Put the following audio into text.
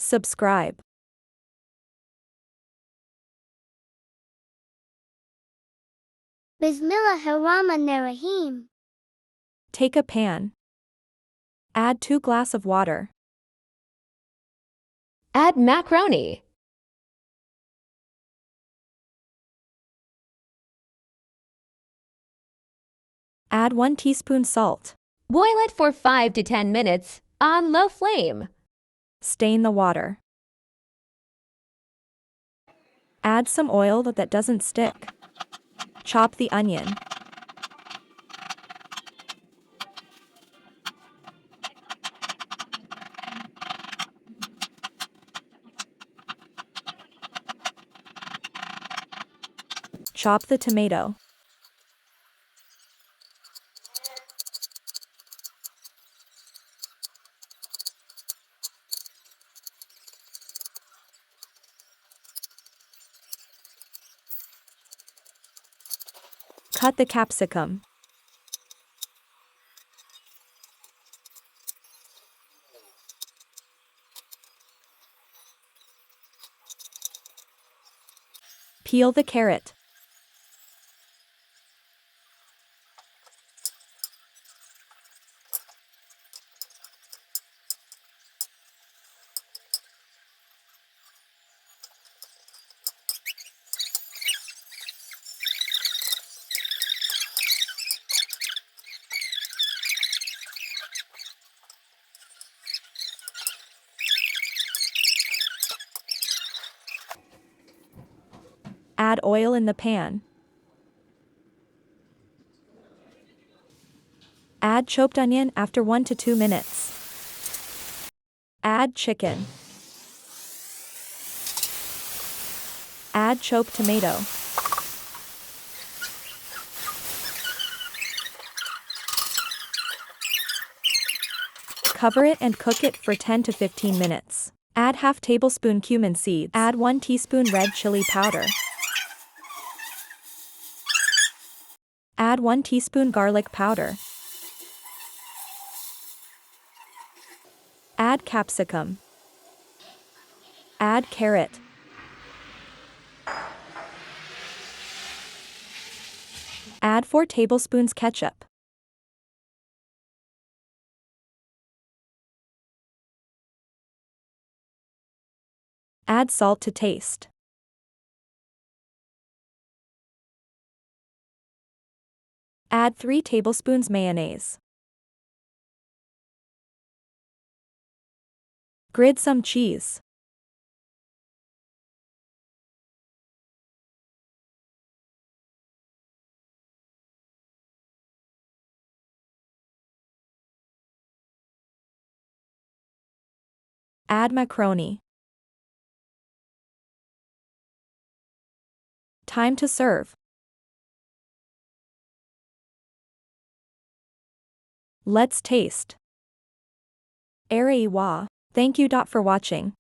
Subscribe. Bismillahirrahmanirrahim. Take a pan. Add 2 glass of water. Add macroni. Add 1 teaspoon salt. Boil it for 5 to 10 minutes on low flame. Stain the water. Add some oil that doesn't stick. Chop the onion. Chop the tomato. Cut the capsicum. Peel the carrot. Add oil in the pan. Add chopped onion after 1 to 2 minutes. Add chicken. Add chopped tomato. Cover it and cook it for 10 to 15 minutes. Add half tablespoon cumin seeds. Add 1 teaspoon red chili powder. Add 1 teaspoon garlic powder. Add capsicum. Add carrot. Add 4 tablespoons ketchup. Add salt to taste. Add 3 tablespoons mayonnaise. Grate some cheese. Add macroni. Time to serve. Let's taste. Thank you for watching.